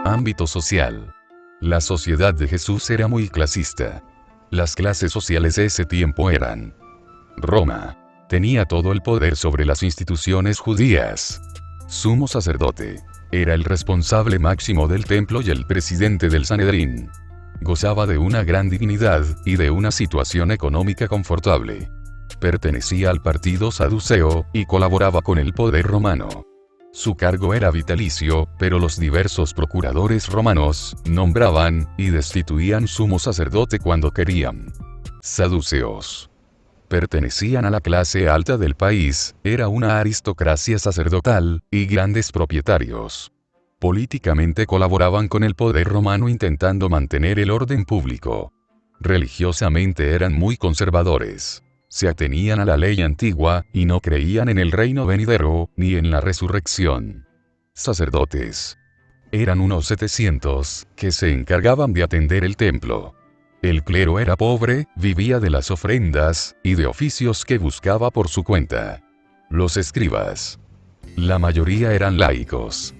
Ámbito social. La sociedad de Jesús era muy clasista. Las clases sociales de ese tiempo eran: Roma tenía todo el poder sobre las instituciones judías. Sumo sacerdote era el responsable máximo del templo y el presidente del Sanedrín. Gozaba de una gran dignidad y de una situación económica confortable. Pertenecía al partido saduceo y colaboraba con el poder romano. Su cargo era vitalicio, pero los diversos procuradores romanos nombraban y destituían sumo sacerdote cuando querían. Saduceos pertenecían a la clase alta del país, era una aristocracia sacerdotal, y grandes propietarios. Políticamente colaboraban con el poder romano intentando mantener el orden público. Religiosamente eran muy conservadores. Se atenían a la ley antigua, y no creían en el reino venidero, ni en la resurrección. Sacerdotes. Eran unos 700, que se encargaban de atender el templo. El clero era pobre, vivía de las ofrendas, y de oficios que buscaba por su cuenta. Los escribas. La mayoría eran laicos.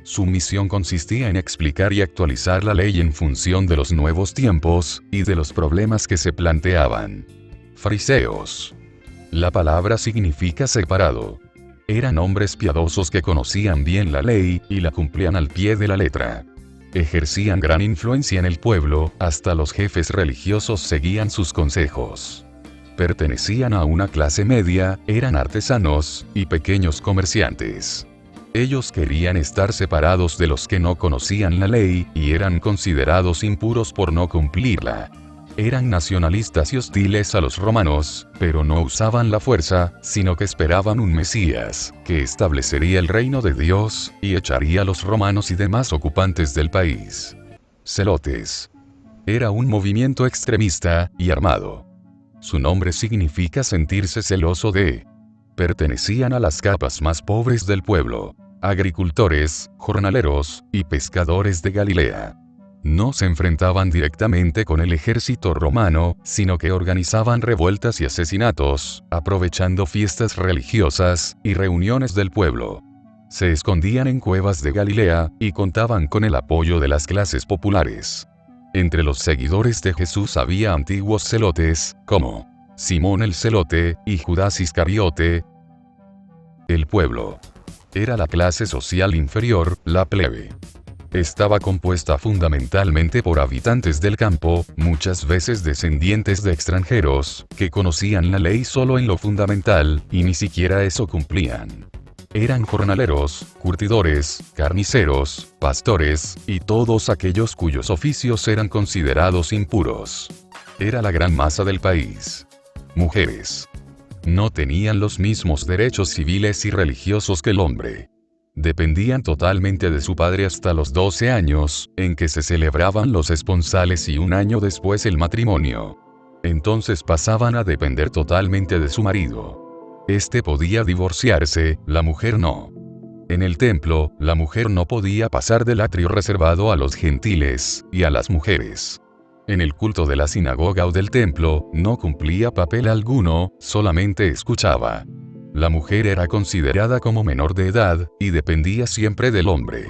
Su misión consistía en explicar y actualizar la ley en función de los nuevos tiempos, y de los problemas que se planteaban. Fariseos. La palabra significa separado. Eran hombres piadosos que conocían bien la ley, y la cumplían al pie de la letra. Ejercían gran influencia en el pueblo, hasta los jefes religiosos seguían sus consejos. Pertenecían a una clase media, eran artesanos, y pequeños comerciantes. Ellos querían estar separados de los que no conocían la ley, y eran considerados impuros por no cumplirla. Eran nacionalistas y hostiles a los romanos, pero no usaban la fuerza, sino que esperaban un Mesías, que establecería el reino de Dios, y echaría a los romanos y demás ocupantes del país. Celotes. Era un movimiento extremista, y armado. Su nombre significa sentirse celoso de. Pertenecían a las capas más pobres del pueblo: agricultores, jornaleros, y pescadores de Galilea. No se enfrentaban directamente con el ejército romano, sino que organizaban revueltas y asesinatos, aprovechando fiestas religiosas y reuniones del pueblo. Se escondían en cuevas de Galilea, y contaban con el apoyo de las clases populares. Entre los seguidores de Jesús había antiguos celotes, como Simón el Celote y Judas Iscariote. El pueblo era la clase social inferior, la plebe. Estaba compuesta fundamentalmente por habitantes del campo, muchas veces descendientes de extranjeros, que conocían la ley solo en lo fundamental, y ni siquiera eso cumplían. Eran jornaleros, curtidores, carniceros, pastores, y todos aquellos cuyos oficios eran considerados impuros. Era la gran masa del país. Mujeres. No tenían los mismos derechos civiles y religiosos que el hombre. Dependían totalmente de su padre hasta los 12 años, en que se celebraban los esponsales y un año después el matrimonio. Entonces pasaban a depender totalmente de su marido. Este podía divorciarse, la mujer no. En el templo, la mujer no podía pasar del atrio reservado a los gentiles, y a las mujeres. En el culto de la sinagoga o del templo, no cumplía papel alguno, solamente escuchaba. La mujer era considerada como menor de edad, y dependía siempre del hombre.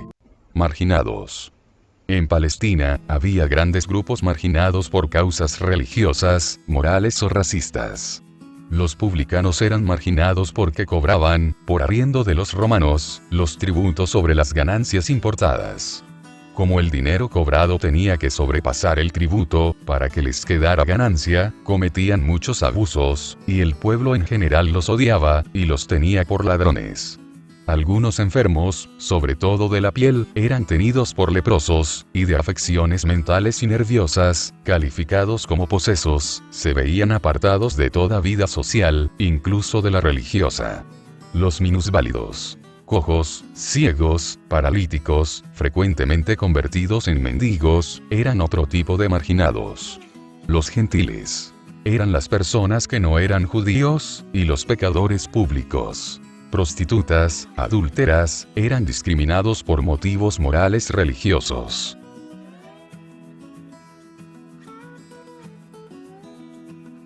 Marginados. En Palestina, había grandes grupos marginados por causas religiosas, morales o racistas. Los publicanos eran marginados porque cobraban, por arriendo de los romanos, los tributos sobre las ganancias importadas. Como el dinero cobrado tenía que sobrepasar el tributo, para que les quedara ganancia, cometían muchos abusos, y el pueblo en general los odiaba, y los tenía por ladrones. Algunos enfermos, sobre todo de la piel, eran tenidos por leprosos, y de afecciones mentales y nerviosas, calificados como posesos, se veían apartados de toda vida social, incluso de la religiosa. Los minusválidos. Cojos, ciegos, paralíticos, frecuentemente convertidos en mendigos, eran otro tipo de marginados. Los gentiles. Eran las personas que no eran judíos, y los pecadores públicos. Prostitutas, adúlteras, eran discriminados por motivos morales religiosos.